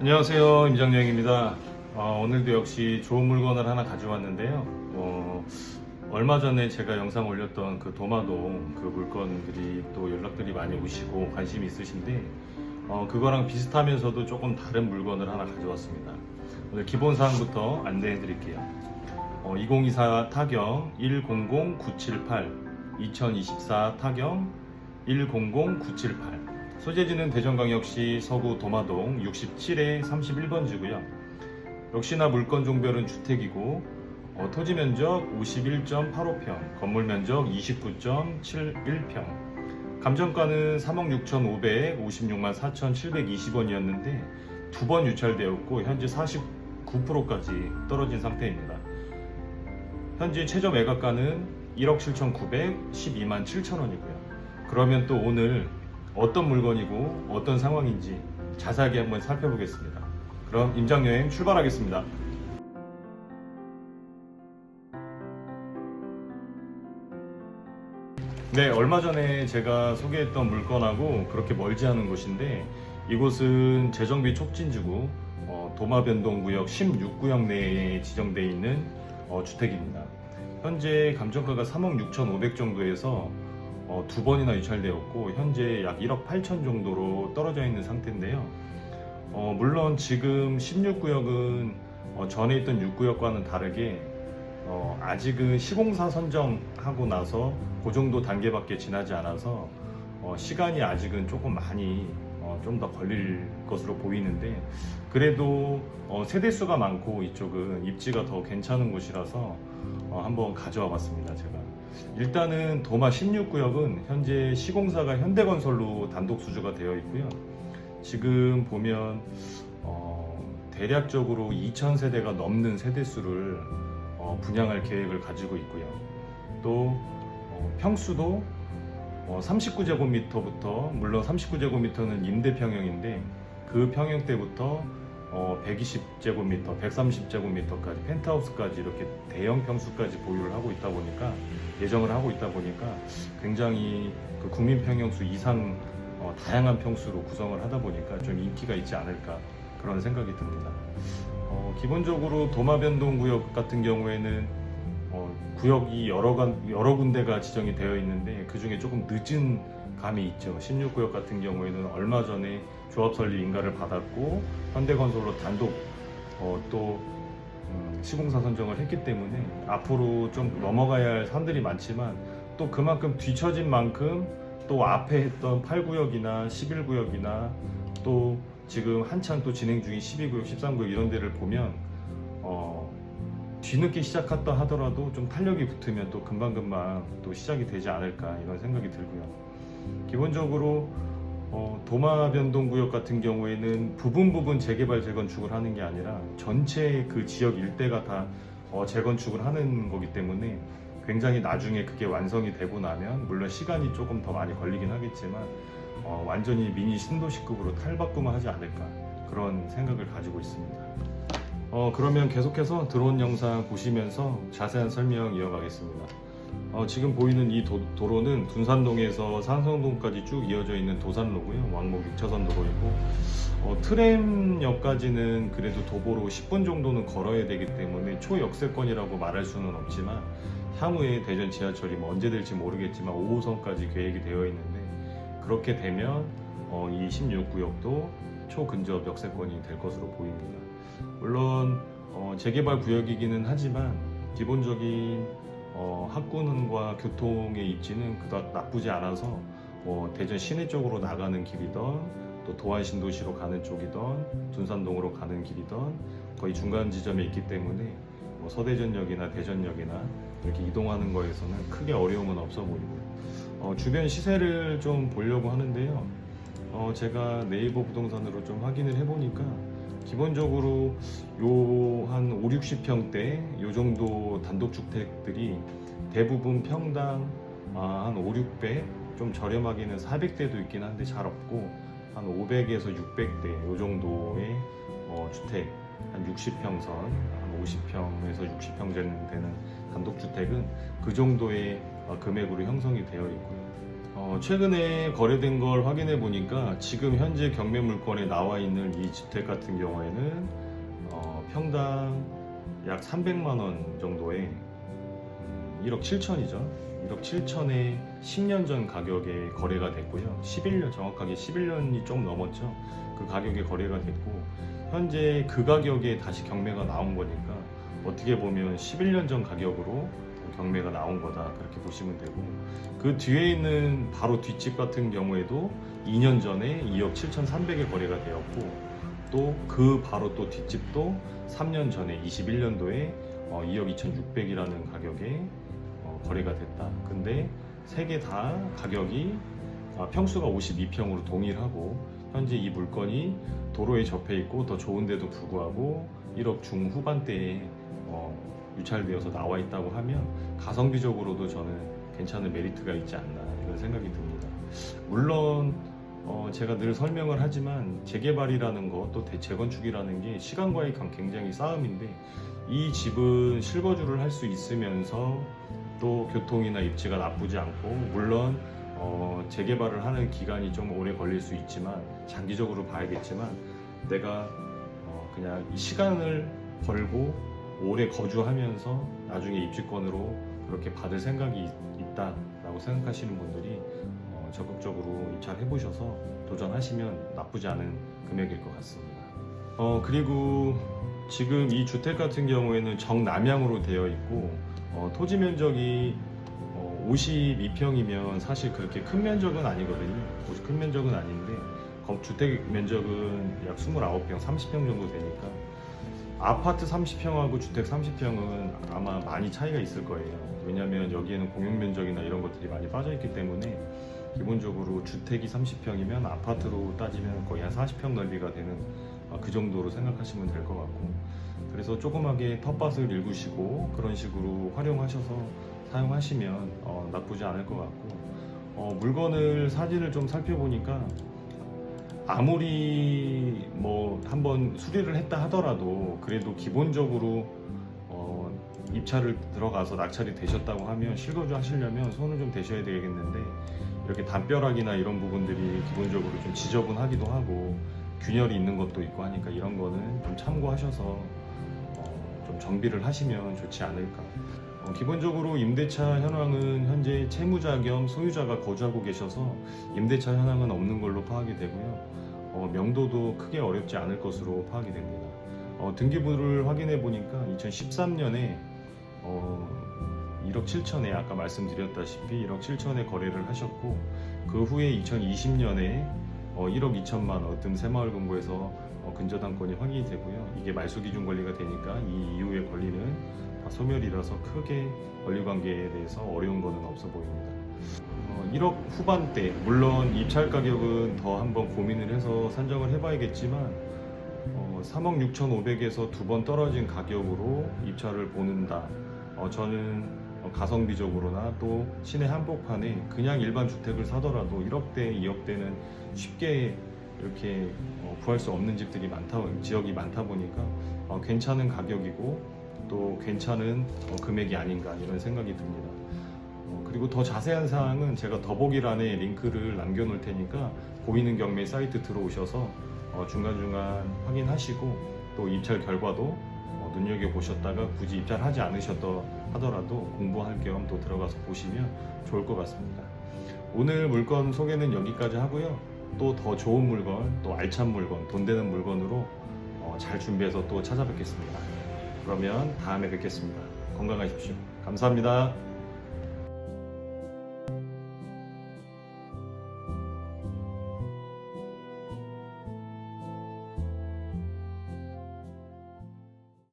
안녕하세요, 임장여행입니다. 오늘도 역시 좋은 물건을 하나 가져왔는데요. 얼마 전에 제가 영상 올렸던 그 도마동 그 물건들이 또 연락들이 많이 오시고 관심이 있으신데 그거랑 비슷하면서도 조금 다른 물건을 하나 가져왔습니다. 오늘 기본 사항부터 안내해 드릴게요. 2024 타경 100978, 2024 타경 100978. 소재지는 대전광역시 서구 도마동 67에 31번지고요. 역시나 물건 종별은 주택이고 토지 면적 51.85평, 건물 면적 29.71평. 감정가는 3억 6,556만 4,720원이었는데 두 번 유찰되었고 현재 49%까지 떨어진 상태입니다. 현재 최저 매각가는 1억 7,912만 7천원이고요. 그러면 또 오늘 어떤 물건이고 어떤 상황인지 자세하게 한번 살펴보겠습니다. 그럼 임장여행 출발하겠습니다. 네, 얼마 전에 제가 소개했던 물건하고 그렇게 멀지 않은 곳인데 이곳은 재정비 촉진지구 도마변동구역 16구역 내에 지정되어 있는 주택입니다. 현재 감정가가 3억 6,500 정도에서 두 번이나 유찰되었고 현재 약 1억 8천 정도로 떨어져 있는 상태인데요. 물론 지금 16구역은 전에 있던 6구역과는 다르게 아직은 시공사 선정하고 나서 그 정도 단계밖에 지나지 않아서 시간이 아직은 조금 많이 좀 더 걸릴 것으로 보이는데 그래도 세대수가 많고 이쪽은 입지가 더 괜찮은 곳이라서 한번 가져와 봤습니다. 제가 일단은 도마 16구역은 현재 시공사가 현대건설로 단독 수주가 되어 있고요. 지금 보면 대략적으로 2,000세대가 넘는 세대수를 분양할 계획을 가지고 있고요. 또 평수도 39제곱미터부터, 물론 39제곱미터는 임대 평형인데 그 평형대부터 120제곱미터, 130제곱미터까지 펜트하우스까지 이렇게 대형 평수까지 보유를 하고 있다 보니까 예정을 하고 있다 보니까 굉장히 그 국민 평형수 이상 다양한 평수로 구성을 하다 보니까 좀 인기가 있지 않을까 그런 생각이 듭니다. 기본적으로 도마변동 구역 같은 경우에는 구역이 여러 군데가 지정이 되어 있는데 그 중에 조금 늦은 감이 있죠. 16구역 같은 경우에는 얼마 전에 조합 설립 인가를 받았고 현대건설로 단독 또 시공사 선정을 했기 때문에 앞으로 좀 넘어가야 할 산들이 많지만 또 그만큼 뒤처진 만큼 또 앞에 했던 8구역이나 11구역이나 또 지금 한창 또 진행 중인 12구역, 13구역 이런 데를 보면 뒤늦게 시작했다 하더라도 좀 탄력이 붙으면 또 금방금방 또 시작이 되지 않을까 이런 생각이 들고요. 기본적으로 도마변동구역 같은 경우에는 부분 재개발 재건축을 하는 게 아니라 전체 그 지역 일대가 다 재건축을 하는 거기 때문에 굉장히 나중에 그게 완성이 되고 나면 물론 시간이 조금 더 많이 걸리긴 하겠지만 완전히 미니 신도시급으로 탈바꿈을 하지 않을까 그런 생각을 가지고 있습니다. 그러면 계속해서 드론 영상 보시면서 자세한 설명 이어가겠습니다. 지금 보이는 이 도로는 둔산동에서 산성동까지 쭉 이어져 있는 도산로고요. 왕복 6차선 도로이고 트램역까지는 그래도 도보로 10분 정도는 걸어야 되기 때문에 초역세권이라고 말할 수는 없지만 향후에 대전 지하철이 언제 될지 모르겠지만 5호선까지 계획이 되어 있는데 그렇게 되면 이 16구역도 초근접 역세권이 될 것으로 보입니다. 물론 재개발 구역이기는 하지만 기본적인 학군과 교통의 입지는 그닥 나쁘지 않아서 대전 시내 쪽으로 나가는 길이든 또 도안 신도시로 가는 쪽이든 둔산동으로 가는 길이든 거의 중간 지점에 있기 때문에 서대전역이나 대전역이나 이렇게 이동하는 거에서는 크게 어려움은 없어 보이고요. 주변 시세를 좀 보려고 하는데요. 제가 네이버 부동산으로 좀 확인을 해보니까 기본적으로 요 한 5, 60평대 요 정도 단독주택들이 대부분 평당 한 5, 600, 좀 저렴하게는 400대도 있긴 한데 잘 없고 한 500에서 600대 요 정도의 주택 한 60평선, 한 50평에서 60평 되는 단독주택은 그 정도의 금액으로 형성이 되어 있고요. 최근에 거래된 걸 확인해 보니까 지금 현재 경매 물건에 나와 있는 이 주택 같은 경우에는 평당 약 300만 원 정도의 1억 7천이죠. 1억 7천에 10년 전 가격에 거래가 됐고요. 11년, 정확하게 11년이 좀 넘었죠. 그 가격에 거래가 됐고, 현재 그 가격에 다시 경매가 나온 거니까 어떻게 보면 11년 전 가격으로 경매가 나온 거다, 그렇게 보시면 되고, 그 뒤에 있는 바로 뒷집 같은 경우에도 2년 전에 2억 7,300에 거래가 되었고, 또 그 바로 또 뒷집도 3년 전에 21년도에 2억 2,600이라는 가격에 거래가 됐다. 근데 세 개 다 가격이 평수가 52평으로 동일하고, 현재 이 물건이 도로에 접해 있고 더 좋은데도 불구하고 1억 중후반대에 유찰되어서 나와 있다고 하면 가성비적으로도 저는 괜찮은 메리트가 있지 않나, 이런 생각이 듭니다. 물론 제가 늘 설명을 하지만 재개발이라는 것, 또 재건축이라는 게 시간과의 굉장히 싸움인데, 이 집은 실거주를 할 수 있으면서 또 교통이나 입지가 나쁘지 않고, 물론 재개발을 하는 기간이 좀 오래 걸릴 수 있지만, 장기적으로 봐야겠지만, 내가 그냥 이 시간을 벌고 오래 거주하면서 나중에 입주권으로 그렇게 받을 생각이 있다라고 생각하시는 분들이 적극적으로 입찰해 보셔서 도전하시면 나쁘지 않은 금액일 것 같습니다. 그리고 지금 이 주택 같은 경우에는 정남향으로 되어 있고, 토지 면적이 52평이면 사실 그렇게 큰 면적은 아니거든요. 큰 면적은 아닌데, 주택 면적은 약 29평, 30평 정도 되니까 아파트 30평하고 주택 30평은 아마 많이 차이가 있을 거예요. 왜냐하면 여기에는 공용 면적이나 이런 것들이 많이 빠져 있기 때문에, 기본적으로 주택이 30평이면 아파트로 따지면 거의 한 40평 넓이가 되는 그 정도로 생각하시면 될 것 같고, 그래서 조그맣게 텃밭을 일구시고 그런 식으로 활용하셔서 사용하시면 나쁘지 않을 것 같고, 물건을 사진을 좀 살펴보니까 아무리 뭐 한번 수리를 했다 하더라도 그래도 기본적으로 입찰을 들어가서 낙찰이 되셨다고 하면 실거주 하시려면 손을 좀 대셔야 되겠는데, 이렇게 담벼락이나 이런 부분들이 기본적으로 좀 지저분하기도 하고 균열이 있는 것도 있고 하니까, 이런 거는 좀 참고하셔서 좀 정비를 하시면 좋지 않을까. 기본적으로 임대차 현황은 현재 채무자 겸 소유자가 거주하고 계셔서 임대차 현황은 없는 걸로 파악이 되고요. 명도도 크게 어렵지 않을 것으로 파악이 됩니다. 등기부를 확인해 보니까 2013년에 1억 7천에 아까 말씀드렸다시피 1억 7천에 거래를 하셨고, 그 후에 2020년에 1억 2천만 원 어떤 새마을금고에서 근저당권이 확인이 되고요. 이게 말소기준 권리가 되니까 이 이후의 권리는 다 소멸이라서 크게 권리관계에 대해서 어려운 거는 없어 보입니다. 1억 후반대, 물론 입찰 가격은 더 한번 고민을 해서 산정을 해봐야겠지만 3억 6,500에서 두 번 떨어진 가격으로 입찰을 보는다. 저는 가성비적으로나 또 시내 한복판에 그냥 일반 주택을 사더라도 1억대, 2억대는 쉽게 이렇게 구할 수 없는 집들이 지역이 많다 보니까 괜찮은 가격이고 또 괜찮은 금액이 아닌가, 이런 생각이 듭니다. 그리고 더 자세한 사항은 제가 더보기란에 링크를 남겨놓을 테니까 보이는 경매 사이트 들어오셔서 중간중간 확인하시고, 또 입찰 결과도 눈여겨보셨다가 굳이 입찰하지 않으셨다 하더라도 공부할 겸 또 들어가서 보시면 좋을 것 같습니다. 오늘 물건 소개는 여기까지 하고요. 또 더 좋은 물건, 또 알찬 물건, 돈 되는 물건으로 잘 준비해서 또 찾아뵙겠습니다. 그러면 다음에 뵙겠습니다. 건강하십시오. 감사합니다.